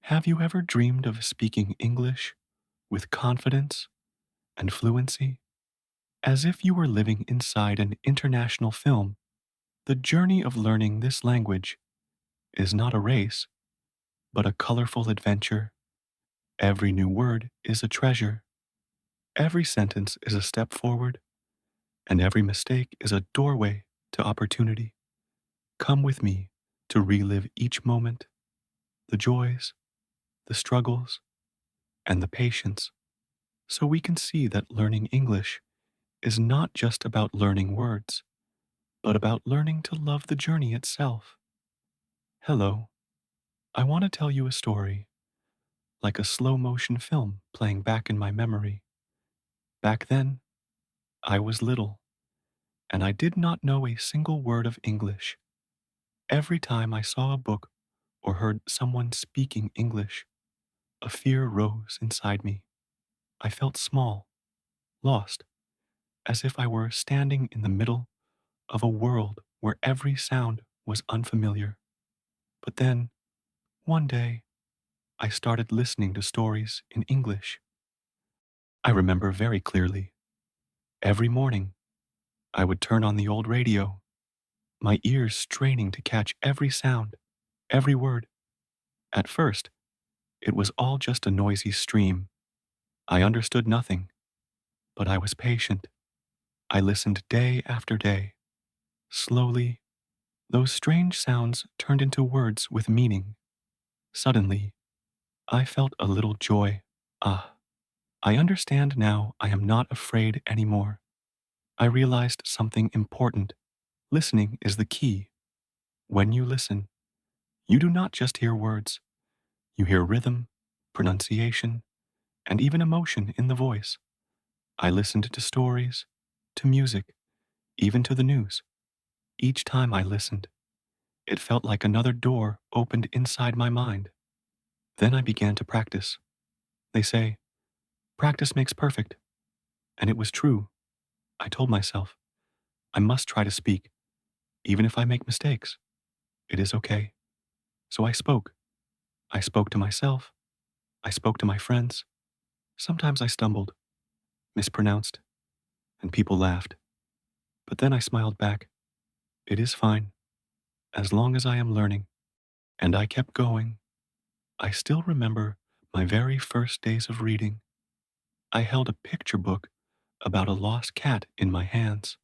Have you ever dreamed of speaking English with confidence and fluency, as if you were living inside an international film? The journey of learning this language is not a race, but a colorful adventure. Every new word is a treasure, every sentence is a step forward, and every mistake is a doorway to opportunity. Come with me to relive each moment, the joys, the struggles, and the patience, so we can see that learning English is not just about learning words, but about learning to love the journey itself. Hello, I want to tell you a story, like a slow motion film playing back in my memory. Back then, I was little, and I did not know a single word of English. Every time I saw a book or heard someone speaking English, a fear rose inside me. I felt small, lost, as if I were standing in the middle of a world where every sound was unfamiliar. But then, one day, I started listening to stories in English. I remember very clearly. Every morning, I would turn on the old radio, my ears straining to catch every sound, every word. At first, it was all just a noisy stream. I understood nothing, but I was patient. I listened day after day. Slowly, those strange sounds turned into words with meaning. Suddenly, I felt a little joy. Ah, I understand now. I am not afraid anymore. I realized something important. Listening is the key. When you listen, you do not just hear words, you hear rhythm, pronunciation, and even emotion in the voice. I listened to stories, to music, even to the news. Each time I listened, it felt like another door opened inside my mind. Then I began to practice. They say, practice makes perfect. And it was true. I told myself, I must try to speak, even if I make mistakes. It is okay. So I spoke. I spoke to myself. I spoke to my friends. Sometimes I stumbled, mispronounced, and people laughed. But then I smiled back. It is fine, as long as I am learning. And I kept going. I still remember my very first days of reading. I held a picture book about a lost cat in my hands.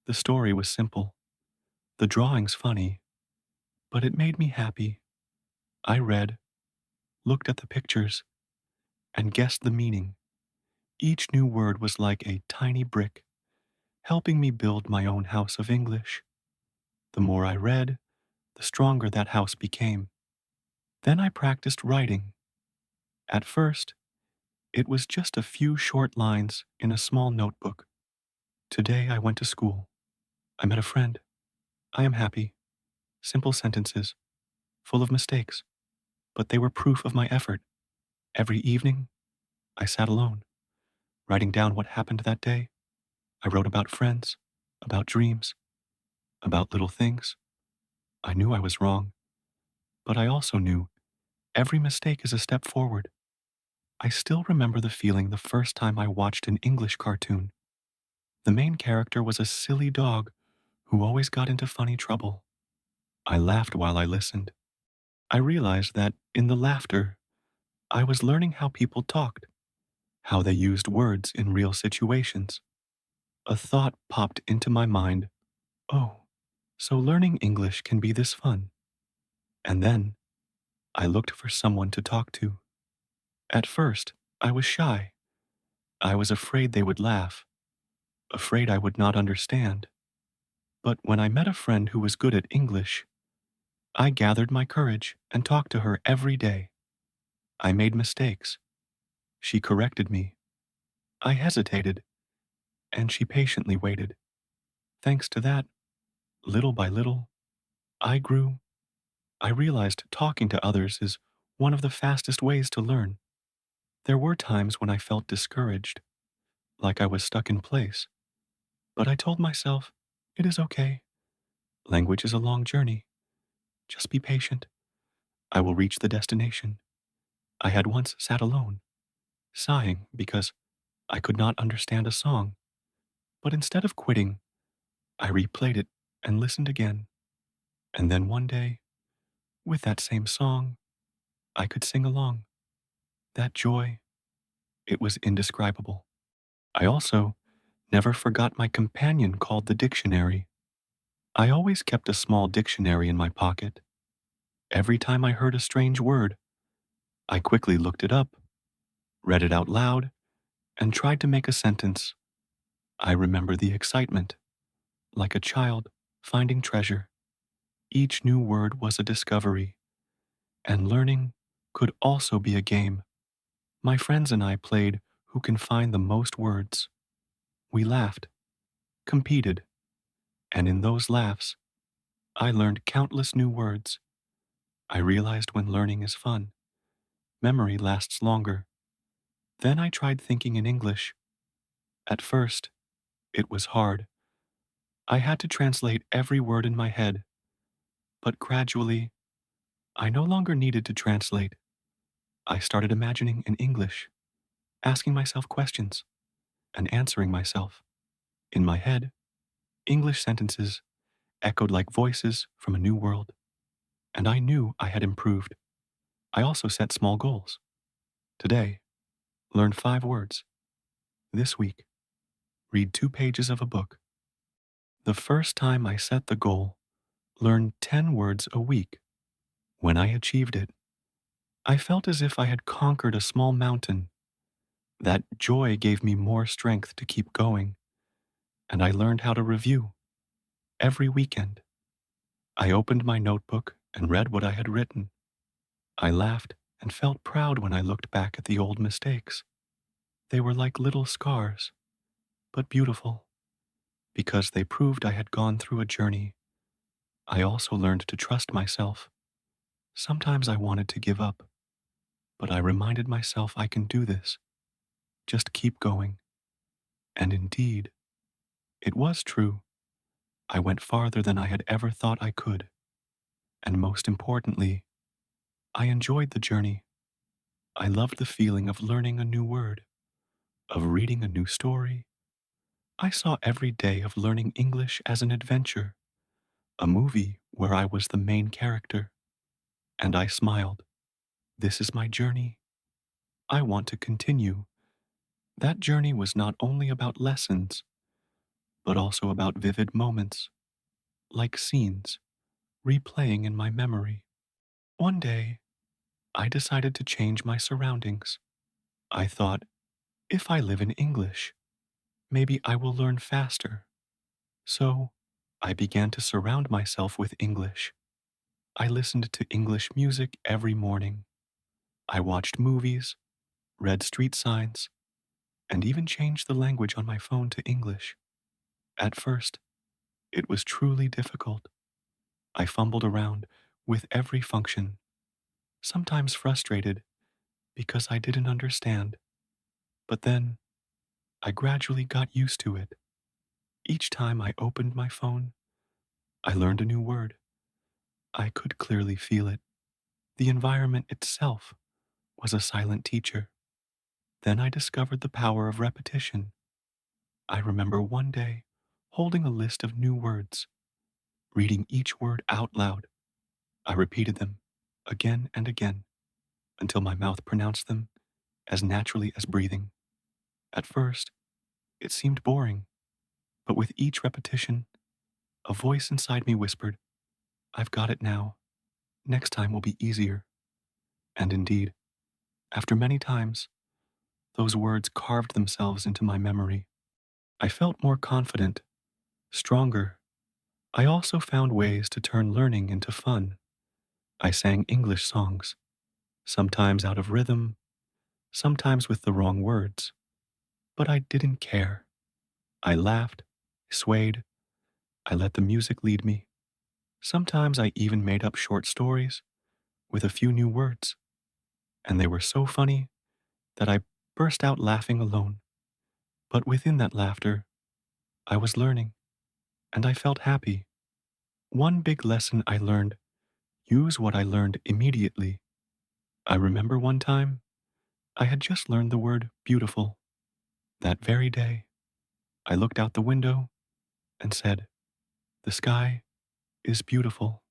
The story was simple, the drawings funny, but it made me happy. I read, looked at the pictures, and guessed the meaning. Each new word was like a tiny brick, helping me build my own house of English. The more I read, the stronger that house became. Then I practiced writing. At first, it was just a few short lines in a small notebook. Today I went to school. I met a friend. I am happy. Simple sentences, full of mistakes, but they were proof of my effort. Every evening, I sat alone, writing down what happened that day. I wrote about friends, about dreams, about little things. I knew I was wrong, but I also knew every mistake is a step forward. I still remember the feeling the first time I watched an English cartoon. The main character was a silly dog who always got into funny trouble. I laughed while I listened. I realized that in the laughter, I was learning how people talked, how they used words in real situations. A thought popped into my mind. Oh, so learning English can be this fun. And then I looked for someone to talk to. At first, I was shy. I was afraid they would laugh, afraid I would not understand. But when I met a friend who was good at English, I gathered my courage and talked to her every day. I made mistakes. She corrected me. I hesitated, and she patiently waited. Thanks to that, little by little, I grew. I realized talking to others is one of the fastest ways to learn. There were times when I felt discouraged, like I was stuck in place. But I told myself, it is okay. Language is a long journey. Just be patient. I will reach the destination. I had once sat alone, sighing because I could not understand a song, but instead of quitting, I replayed it and listened again. And then one day, with that same song, I could sing along. That joy, it was indescribable. I also never forgot my companion called the dictionary. I always kept a small dictionary in my pocket. Every time I heard a strange word, I quickly looked it up, read it out loud, and tried to make a sentence. I remember the excitement, like a child finding treasure. Each new word was a discovery, and learning could also be a game. My friends and I played who can find the most words. We laughed, competed, and in those laughs, I learned countless new words. I realized when learning is fun, memory lasts longer. Then I tried thinking in English. At first, it was hard. I had to translate every word in my head, but gradually, I no longer needed to translate. I started imagining in English, asking myself questions, and answering myself. In my head, English sentences echoed like voices from a new world, and I knew I had improved. I also set small goals. Today, learn 5 words. This week, read 2 pages of a book. The first time I set the goal, learn 10 words a week. When I achieved it, I felt as if I had conquered a small mountain. That joy gave me more strength to keep going, and I learned how to review. Every weekend, I opened my notebook and read what I had written. I laughed and felt proud when I looked back at the old mistakes. They were like little scars, but beautiful, because they proved I had gone through a journey. I also learned to trust myself. Sometimes I wanted to give up, but I reminded myself I can do this. Just keep going. And indeed, it was true. I went farther than I had ever thought I could. And most importantly, I enjoyed the journey. I loved the feeling of learning a new word, of reading a new story. I saw every day of learning English as an adventure, a movie where I was the main character. And I smiled. This is my journey. I want to continue. That journey was not only about lessons, but also about vivid moments, like scenes replaying in my memory. One day, I decided to change my surroundings. I thought, if I live in English, maybe I will learn faster. So, I began to surround myself with English. I listened to English music every morning. I watched movies, read street signs, and even changed the language on my phone to English. At first, it was truly difficult. I fumbled around with every function, sometimes frustrated because I didn't understand. But then, I gradually got used to it. Each time I opened my phone, I learned a new word. I could clearly feel it. The environment itself was a silent teacher. Then I discovered the power of repetition. I remember one day holding a list of new words, reading each word out loud. I repeated them again and again until my mouth pronounced them as naturally as breathing. At first, it seemed boring, but with each repetition, a voice inside me whispered, I've got it now. Next time will be easier. And indeed, after many times, those words carved themselves into my memory. I felt more confident, stronger. I also found ways to turn learning into fun. I sang English songs, sometimes out of rhythm, sometimes with the wrong words. But I didn't care. I laughed, swayed, I let the music lead me. Sometimes I even made up short stories with a few new words, and they were so funny that I burst out laughing alone. But within that laughter, I was learning, and I felt happy. One big lesson I learned: use what I learned immediately. I remember one time I had just learned the word beautiful. That very day, I looked out the window and said, "The sky is beautiful."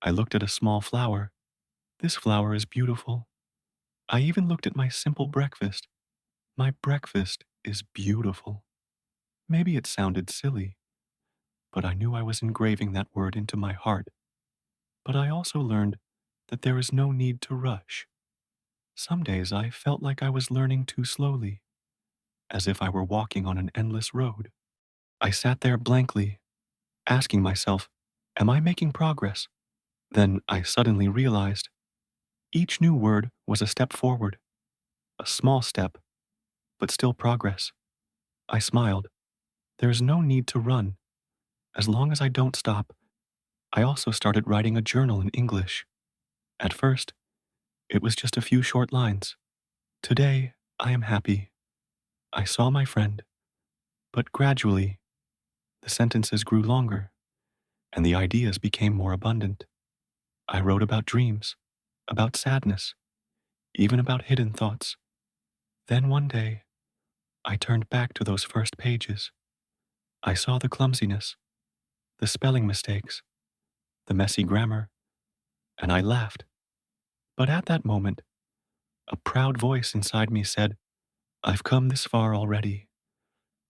I looked at a small flower. "This flower is beautiful." I even looked at my simple breakfast. "My breakfast is beautiful." Maybe it sounded silly, but I knew I was engraving that word into my heart. But I also learned that there is no need to rush. Some days I felt like I was learning too slowly, as if I were walking on an endless road. I sat there blankly, asking myself, am I making progress? Then I suddenly realized each new word was a step forward, a small step, but still progress. I smiled. There's no need to run, as long as I don't stop. I also started writing a journal in English. At first, it was just a few short lines. Today, I am happy. I saw my friend. But gradually, the sentences grew longer, and the ideas became more abundant. I wrote about dreams, about sadness, even about hidden thoughts. Then one day, I turned back to those first pages. I saw the clumsiness, the spelling mistakes, the messy grammar, and I laughed. But at that moment, a proud voice inside me said, I've come this far already.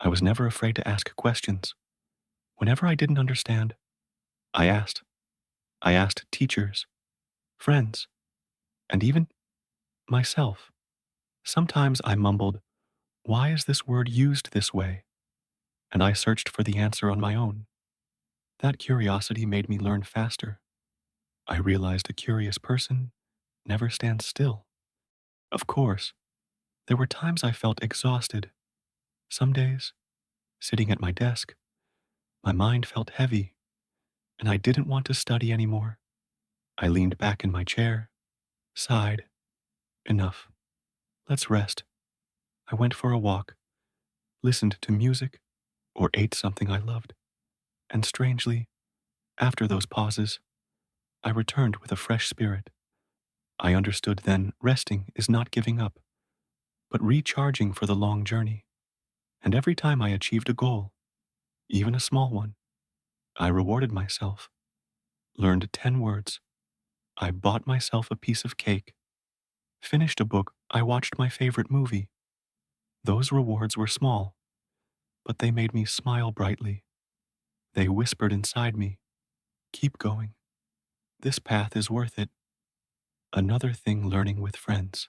I was never afraid to ask questions. Whenever I didn't understand, I asked. I asked teachers, friends, and even myself. Sometimes I mumbled, why is this word used this way? And I searched for the answer on my own. That curiosity made me learn faster. I realized a curious person never stands still. Of course, there were times I felt exhausted. Some days, sitting at my desk, my mind felt heavy, and I didn't want to study anymore. I leaned back in my chair, sighed. Enough. Let's rest. I went for a walk, listened to music, or ate something I loved. And strangely, after those pauses, I returned with a fresh spirit. I understood then resting is not giving up, but recharging for the long journey. And every time I achieved a goal, even a small one, I rewarded myself, learned 10 words. I bought myself a piece of cake, finished a book. I watched my favorite movie. Those rewards were small, but they made me smile brightly. They whispered inside me, keep going. This path is worth it. Another thing, learning with friends.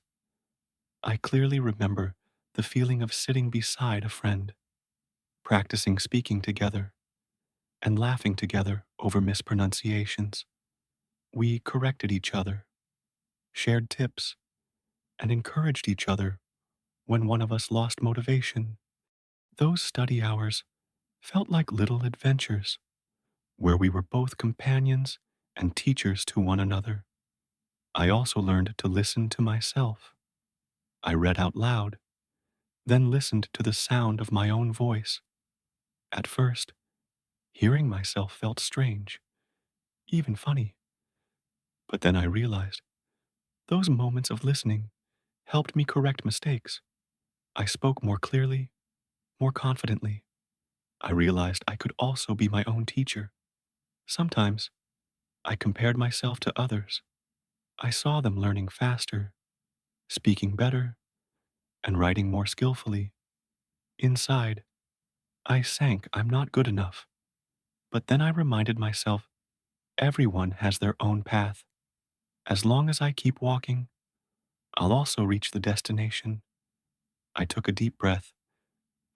I clearly remember the feeling of sitting beside a friend, practicing speaking together, and laughing together over mispronunciations. We corrected each other, shared tips, and encouraged each other when one of us lost motivation. Those study hours felt like little adventures where we were both companions and teachers to one another. I also learned to listen to myself. I read out loud, then listened to the sound of my own voice. At first, hearing myself felt strange, even funny. But then I realized those moments of listening helped me correct mistakes. I spoke more clearly, more confidently. I realized I could also be my own teacher. Sometimes I compared myself to others. I saw them learning faster, speaking better, and writing more skillfully. Inside, I sank, I'm not good enough. But then I reminded myself everyone has their own path. As long as I keep walking, I'll also reach the destination. I took a deep breath,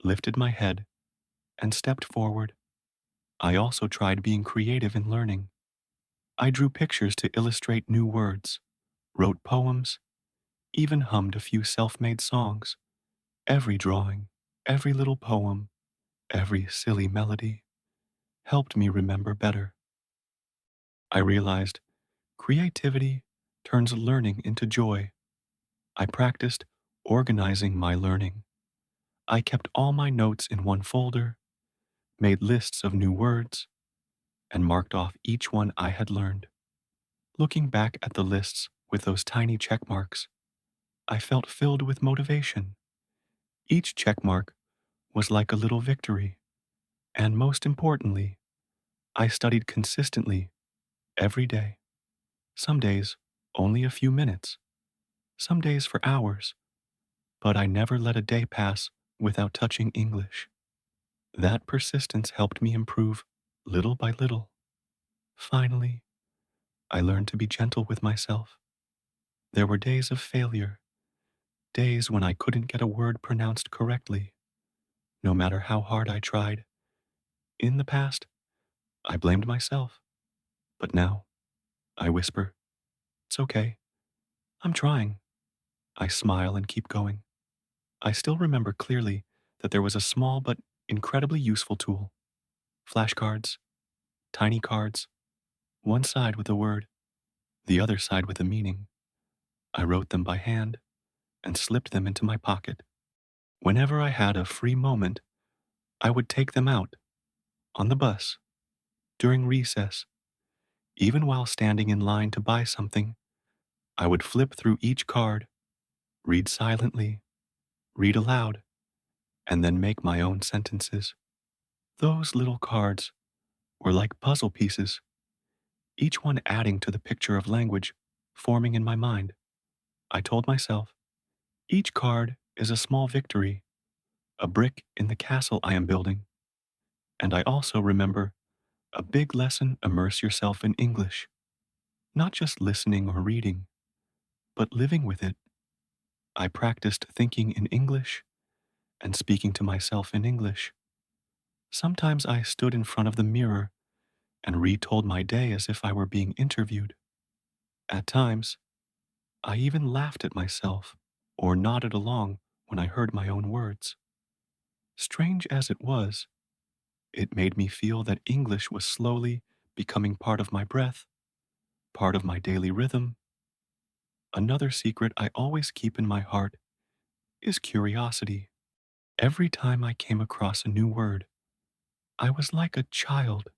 lifted my head, and stepped forward. I also tried being creative in learning. I drew pictures to illustrate new words, wrote poems, even hummed a few self-made songs. Every drawing, every little poem, every silly melody helped me remember better. I realized creativity turns learning into joy. I practiced organizing my learning. I kept all my notes in one folder, made lists of new words, and marked off each one I had learned. Looking back at the lists with those tiny check marks, I felt filled with motivation. Each check mark was like a little victory, and most importantly, I studied consistently every day. Some days, only a few minutes, some days for hours, but I never let a day pass without touching English. That persistence helped me improve little by little. Finally, I learned to be gentle with myself. There were days of failure, days when I couldn't get a word pronounced correctly, no matter how hard I tried. In the past, I blamed myself, but now I whisper, "It's okay. I'm trying." I smile and keep going. I still remember clearly that there was a small but incredibly useful tool: flashcards, tiny cards, one side with a word, the other side with a meaning. I wrote them by hand and slipped them into my pocket. Whenever I had a free moment, I would take them out, on the bus, during recess, even while standing in line to buy something. I would flip through each card, read silently, read aloud, and then make my own sentences. Those little cards were like puzzle pieces, each one adding to the picture of language forming in my mind. I told myself, each card is a small victory, a brick in the castle I am building. And I also remember a big lesson: immerse yourself in English, not just listening or reading, but living with it. I practiced thinking in English and speaking to myself in English. Sometimes I stood in front of the mirror and retold my day as if I were being interviewed. At times, I even laughed at myself or nodded along when I heard my own words. Strange as it was, it made me feel that English was slowly becoming part of my breath, part of my daily rhythm. Another secret I always keep in my heart is curiosity. Every time I came across a new word, I was like a child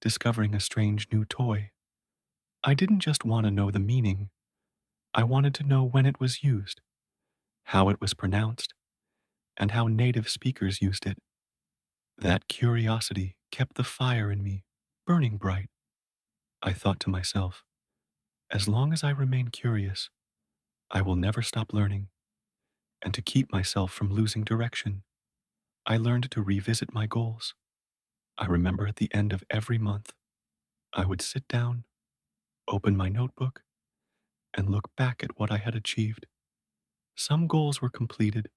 discovering a strange new toy. I didn't just want to know the meaning, I wanted to know when it was used, how it was pronounced, and how native speakers used it. That curiosity kept the fire in me burning bright. I thought to myself, as long as I remain curious, I will never stop learning. And to keep myself from losing direction, I learned to revisit my goals. I remember at the end of every month, I would sit down, open my notebook, and look back at what I had achieved. Some goals were completed,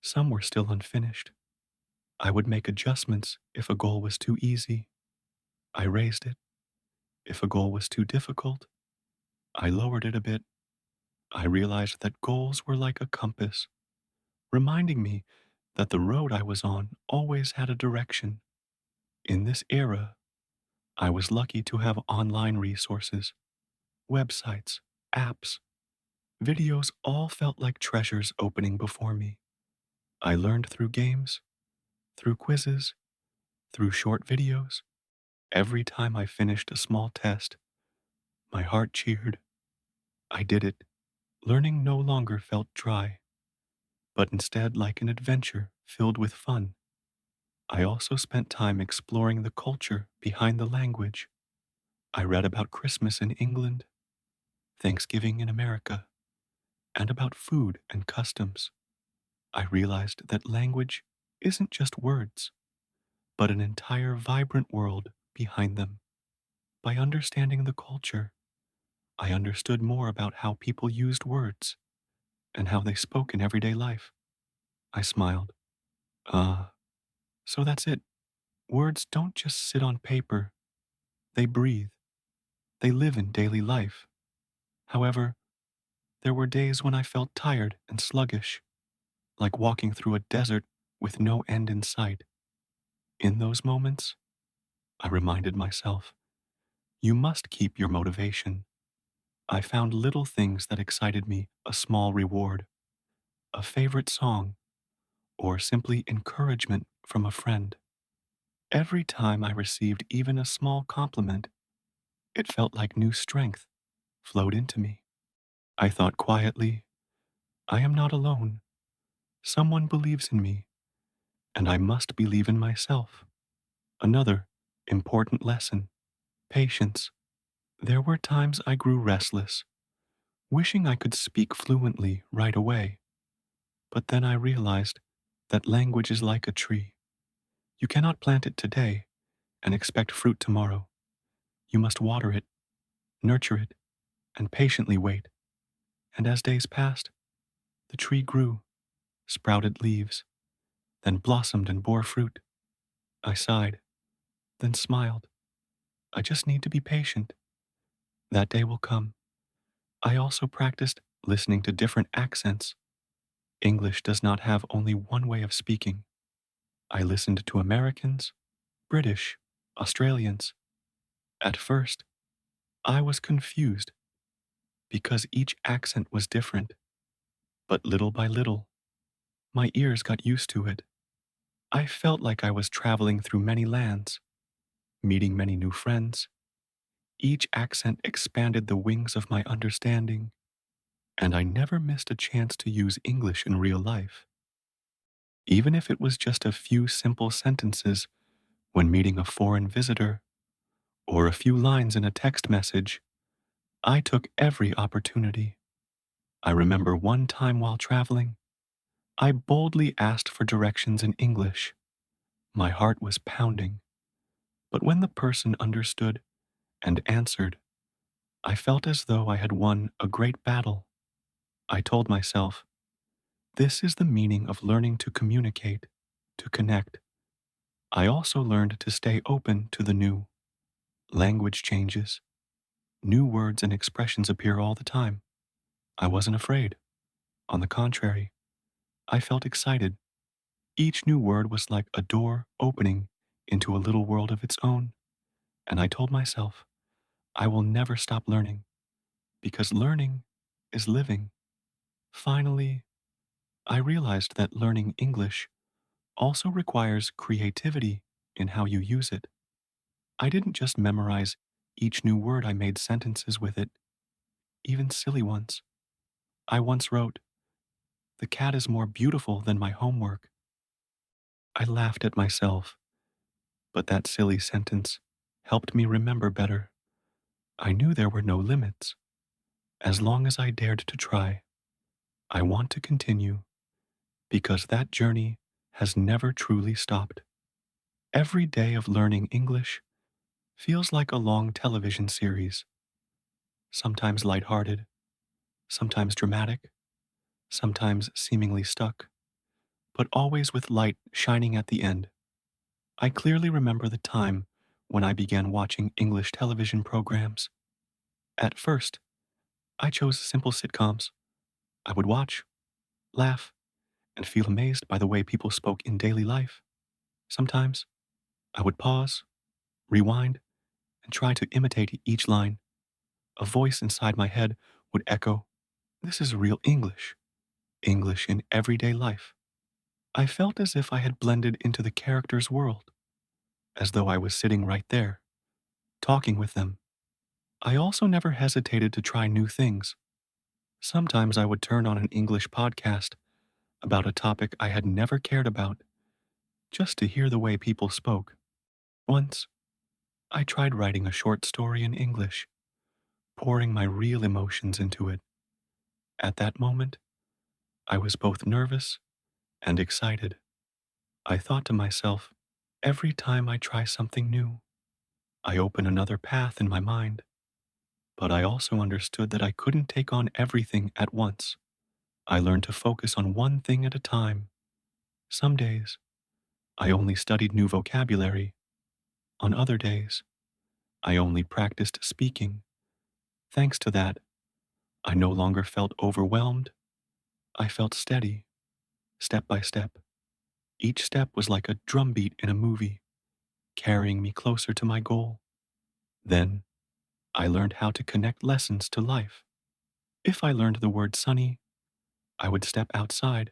some were still unfinished. I would make adjustments if a goal was too easy. I raised it. If a goal was too difficult, I lowered it a bit. I realized that goals were like a compass, reminding me that the road I was on always had a direction. In this era, I was lucky to have online resources, websites, apps, videos all felt like treasures opening before me. I learned through games, through quizzes, through short videos. Every time I finished a small test, my heart cheered. I did it. Learning no longer felt dry, but instead like an adventure filled with fun. I also spent time exploring the culture behind the language. I read about Christmas in England, Thanksgiving in America, and about food and customs. I realized that language isn't just words, but an entire vibrant world behind them. By understanding the culture, I understood more about how people used words and how they spoke in everyday life. I smiled. Ah, so that's it. Words don't just sit on paper, they breathe, they live in daily life. However, there were days when I felt tired and sluggish, like walking through a desert with no end in sight. In those moments, I reminded myself, you must keep your motivation. I found little things that excited me: a small reward, a favorite song, or simply encouragement from a friend. Every time I received even a small compliment, it felt like new strength flowed into me. I thought quietly, I am not alone. Someone believes in me, and I must believe in myself. Another important lesson: patience. There were times I grew restless, wishing I could speak fluently right away. But then I realized that language is like a tree. You cannot plant it today and expect fruit tomorrow. You must water it, nurture it, and patiently wait. And as days passed, the tree grew, sprouted leaves, then blossomed and bore fruit. I sighed, then smiled. I just need to be patient. That day will come. I also practiced listening to different accents. English does not have only one way of speaking. I listened to Americans, British, Australians. At first, I was confused because each accent was different, but little by little, my ears got used to it. I felt like I was traveling through many lands, meeting many new friends. Each accent expanded the wings of my understanding, and I never missed a chance to use English in real life. Even if it was just a few simple sentences when meeting a foreign visitor, or a few lines in a text message, I took every opportunity. I remember one time while traveling, I boldly asked for directions in English. My heart was pounding, but when the person understood and answered, I felt as though I had won a great battle. I told myself, this is the meaning of learning to communicate, to connect. I also learned to stay open to the new. Language changes. New words and expressions appear all the time. I wasn't afraid. On the contrary, I felt excited. Each new word was like a door opening into a little world of its own. And I told myself, I will never stop learning, because learning is living. Finally, I realized that learning English also requires creativity in how you use it. I didn't just memorize each new word, I made sentences with it, even silly ones. I once wrote, the cat is more beautiful than my homework. I laughed at myself, but that silly sentence helped me remember better. I knew there were no limits. As long as I dared to try, I want to continue, because that journey has never truly stopped. Every day of learning English feels like a long television series, sometimes lighthearted, sometimes dramatic, sometimes seemingly stuck, but always with light shining at the end. I clearly remember the time when I began watching English television programs. At first, I chose simple sitcoms. I would watch, laugh, and feel amazed by the way people spoke in daily life. Sometimes, I would pause, rewind, and try to imitate each line. A voice inside my head would echo, this is real English, English in everyday life. I felt as if I had blended into the character's world, as though I was sitting right there, talking with them. I also never hesitated to try new things. Sometimes I would turn on an English podcast about a topic I had never cared about, just to hear the way people spoke. Once, I tried writing a short story in English, pouring my real emotions into it. At that moment, I was both nervous and excited. I thought to myself, every time I try something new, I open another path in my mind. But I also understood that I couldn't take on everything at once. I learned to focus on one thing at a time. Some days, I only studied new vocabulary. On other days, I only practiced speaking. Thanks to that, I no longer felt overwhelmed. I felt steady, step by step. Each step was like a drumbeat in a movie, carrying me closer to my goal. Then, I learned how to connect lessons to life. If I learned the word sunny, I would step outside,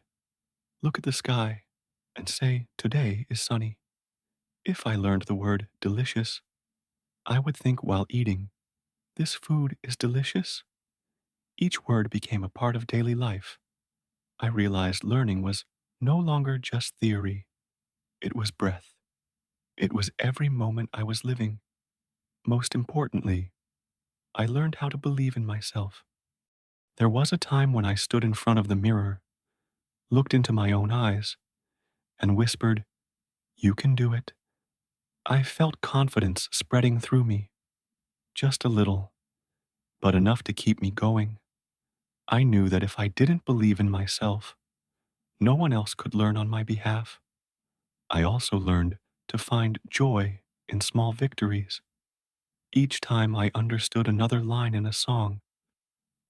look at the sky, and say, today is sunny. If I learned the word delicious, I would think while eating, this food is delicious. Each word became a part of daily life. I realized learning was no longer just theory, it was breath. It was every moment I was living. Most importantly, I learned how to believe in myself. There was a time when I stood in front of the mirror, looked into my own eyes, and whispered, "You can do it." I felt confidence spreading through me, just a little, but enough to keep me going. I knew that if I didn't believe in myself, no one else could learn on my behalf. I also learned to find joy in small victories. Each time I understood another line in a song,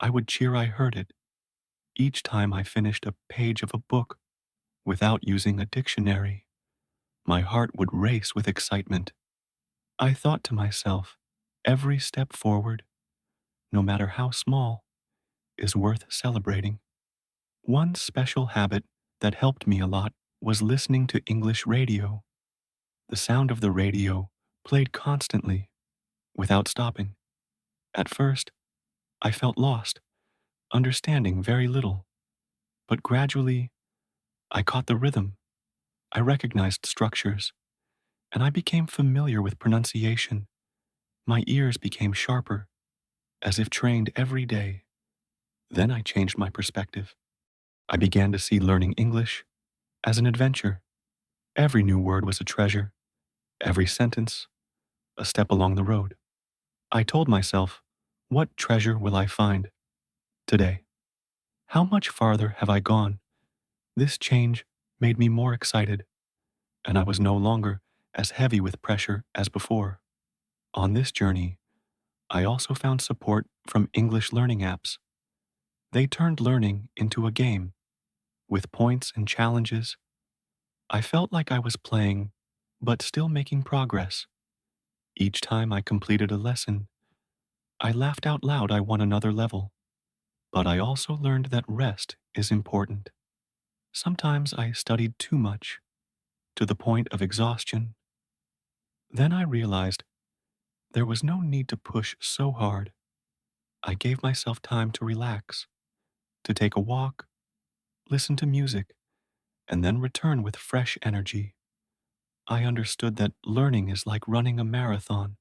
I would cheer I heard it. Each time I finished a page of a book without using a dictionary, my heart would race with excitement. I thought to myself, every step forward, no matter how small, is worth celebrating. One special habit that helped me a lot was listening to English radio. The sound of the radio played constantly, without stopping. At first, I felt lost, understanding very little, but gradually, I caught the rhythm. I recognized structures, and I became familiar with pronunciation. My ears became sharper, as if trained every day. Then I changed my perspective. I began to see learning English as an adventure. Every new word was a treasure, every sentence a step along the road. I told myself, what treasure will I find today? How much farther have I gone? This change made me more excited, and I was no longer as heavy with pressure as before. On this journey, I also found support from English learning apps. They turned learning into a game with points and challenges. I felt like I was playing, but still making progress. Each time I completed a lesson, I laughed out loud I won another level. But I also learned that rest is important. Sometimes I studied too much, to the point of exhaustion. Then I realized there was no need to push so hard. I gave myself time to relax, to take a walk, listen to music, and then return with fresh energy. I understood that learning is like running a marathon.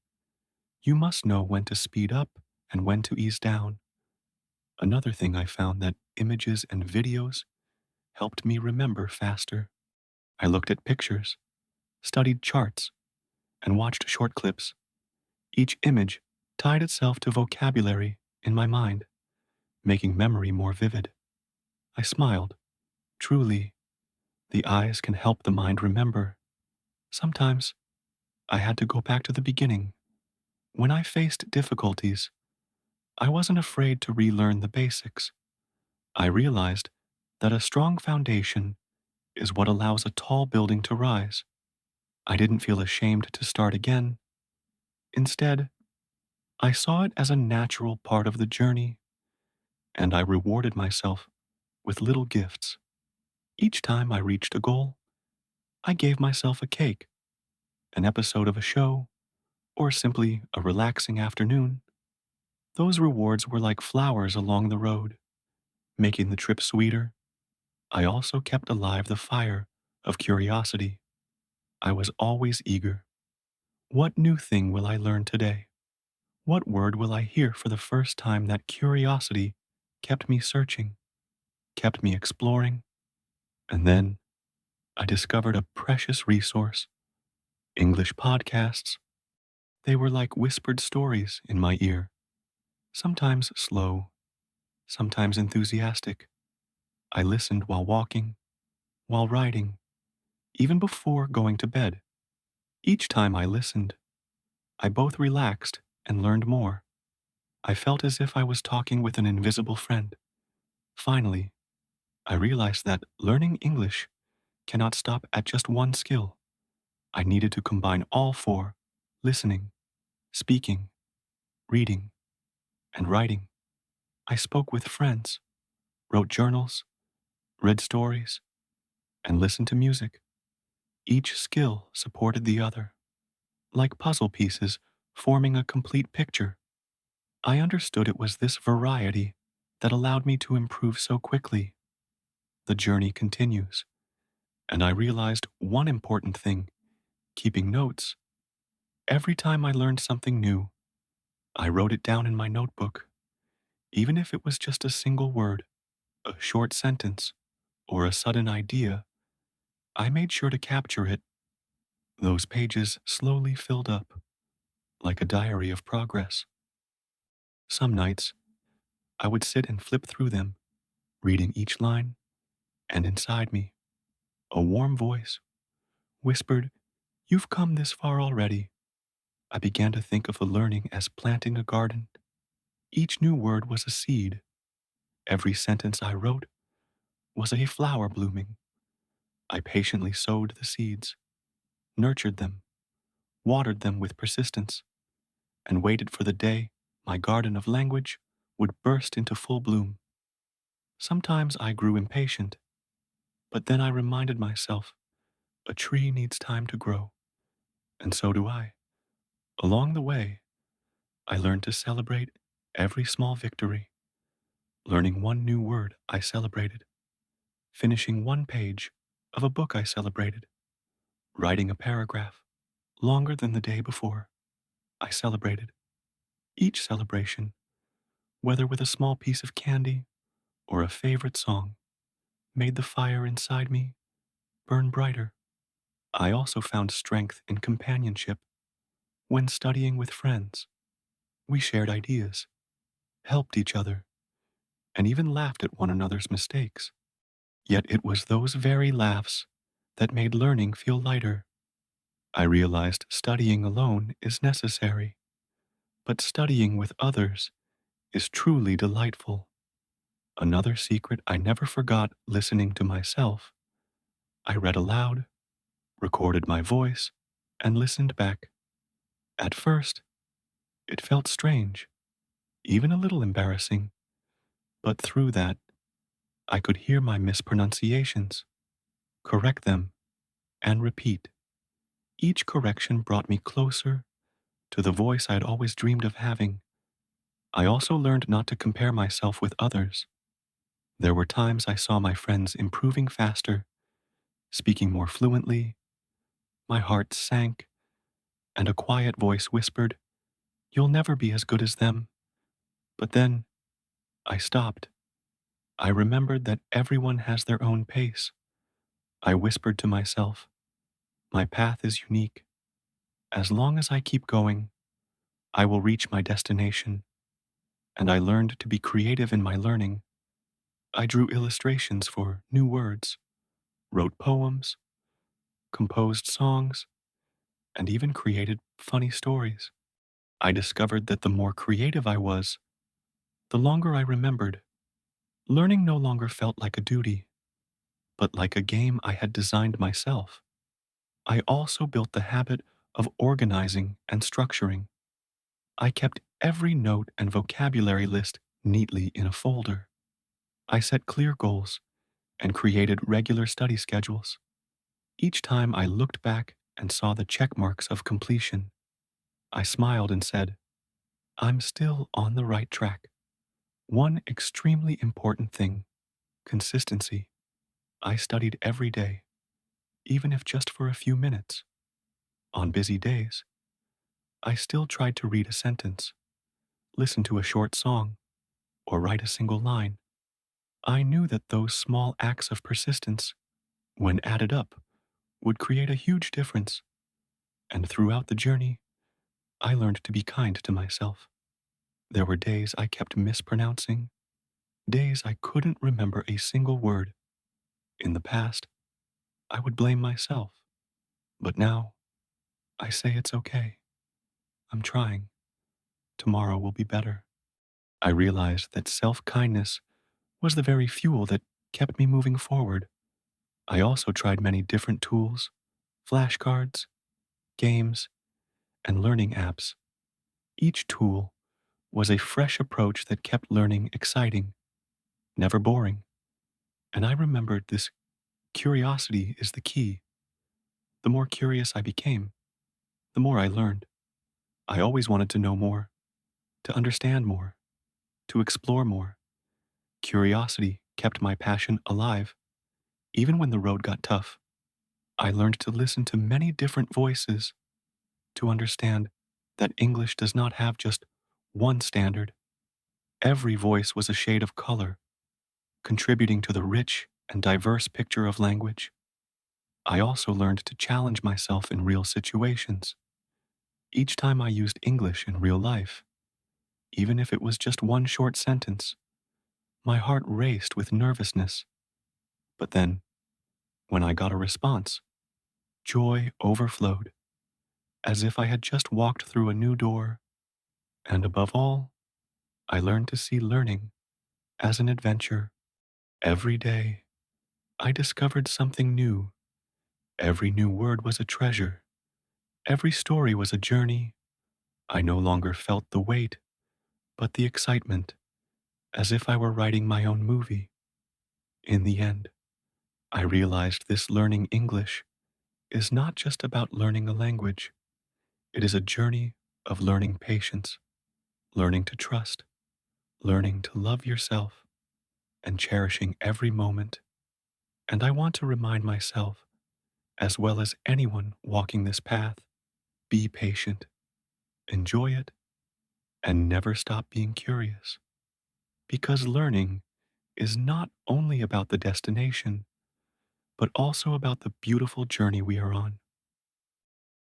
You must know when to speed up and when to ease down. Another thing I found that images and videos helped me remember faster. I looked at pictures, studied charts, and watched short clips. Each image tied itself to vocabulary in my mind, making memory more vivid. I smiled. Truly, the eyes can help the mind remember. Sometimes I had to go back to the beginning. When I faced difficulties, I wasn't afraid to relearn the basics. I realized that a strong foundation is what allows a tall building to rise. I didn't feel ashamed to start again. Instead, I saw it as a natural part of the journey, and I rewarded myself with little gifts. Each time I reached a goal, I gave myself a cake, an episode of a show, or simply a relaxing afternoon. Those rewards were like flowers along the road, making the trip sweeter. I also kept alive the fire of curiosity. I was always eager. What new thing will I learn today? What word will I hear for the first time? That curiosity kept me searching, kept me exploring, and then I discovered a precious resource: English podcasts. They were like whispered stories in my ear, sometimes slow, sometimes enthusiastic. I listened while walking, while riding, even before going to bed. Each time I listened, I both relaxed and learned more. I felt as if I was talking with an invisible friend. Finally, I realized that learning English cannot stop at just one skill. I needed to combine all four: listening, speaking, reading, and writing. I spoke with friends, wrote journals, read stories, and listened to music. Each skill supported the other, like puzzle pieces forming a complete picture. I understood it was this variety that allowed me to improve so quickly. The journey continues, and I realized one important thing: keeping notes. Every time I learned something new, I wrote it down in my notebook, even if it was just a single word, a short sentence, or a sudden idea. I made sure to capture it. Those pages slowly filled up, like a diary of progress. Some nights, I would sit and flip through them, reading each line, and inside me, a warm voice whispered, "You've come this far already." I began to think of the learning as planting a garden. Each new word was a seed. Every sentence I wrote was a flower blooming. I patiently sowed the seeds, nurtured them, watered them with persistence, and waited for the day my garden of language would burst into full bloom. Sometimes I grew impatient, but then I reminded myself a tree needs time to grow, and so do I. Along the way, I learned to celebrate every small victory. Learning one new word, I celebrated. Finishing one page of a book, I celebrated. Writing a paragraph longer than the day before, I celebrated. Each celebration, whether with a small piece of candy or a favorite song, made the fire inside me burn brighter. I also found strength in companionship. When studying with friends, we shared ideas, helped each other, and even laughed at one another's mistakes. Yet it was those very laughs that made learning feel lighter. I realized studying alone is necessary, but studying with others is truly delightful. Another secret I never forgot: listening to myself. I read aloud, recorded my voice, and listened back. At first, it felt strange, even a little embarrassing, but through that, I could hear my mispronunciations, correct them, and repeat. Each correction brought me closer to the voice I had always dreamed of having. I also learned not to compare myself with others. There were times I saw my friends improving faster, speaking more fluently. My heart sank, and a quiet voice whispered, "You'll never be as good as them." But then I stopped. I remembered that everyone has their own pace. I whispered to myself, "My path is unique. As long as I keep going, I will reach my destination." And I learned to be creative in my learning. I drew illustrations for new words, wrote poems, composed songs, and even created funny stories. I discovered that the more creative I was, the longer I remembered. Learning no longer felt like a duty, but like a game I had designed myself. I also built the habit of organizing and structuring. I kept every note and vocabulary list neatly in a folder. I set clear goals and created regular study schedules. Each time I looked back and saw the check marks of completion, I smiled and said, "I'm still on the right track." One extremely important thing: consistency. I studied every day, even if just for a few minutes. On busy days, I still tried to read a sentence, listen to a short song, or write a single line. I knew that those small acts of persistence, when added up, would create a huge difference. And throughout the journey, I learned to be kind to myself. There were days I kept mispronouncing, days I couldn't remember a single word. In the past, I would blame myself, but now I say it's okay. I'm trying. Tomorrow will be better. I realized that self kindness was the very fuel that kept me moving forward. I also tried many different tools: flashcards, games, and learning apps. Each tool was a fresh approach that kept learning exciting, never boring. And I remembered this: curiosity is the key. The more curious I became, the more I learned. I always wanted to know more, to understand more, to explore more. Curiosity kept my passion alive, even when the road got tough. I learned to listen to many different voices to understand that English does not have just one standard. Every voice was a shade of color, contributing to the rich and diverse picture of language. I also learned to challenge myself in real situations. Each time I used English in real life, even if it was just one short sentence, my heart raced with nervousness. But then, when I got a response, joy overflowed, as if I had just walked through a new door. And above all, I learned to see learning as an adventure. Every day, I discovered something new. Every new word was a treasure. Every story was a journey. I no longer felt the weight, but the excitement, as if I were writing my own movie. In the end, I realized this learning English is not just about learning a language. It is a journey of learning patience, learning to trust, learning to love yourself, and cherishing every moment. And I want to remind myself, as well as anyone walking this path, be patient, enjoy it, and never stop being curious. Because learning is not only about the destination, but also about the beautiful journey we are on.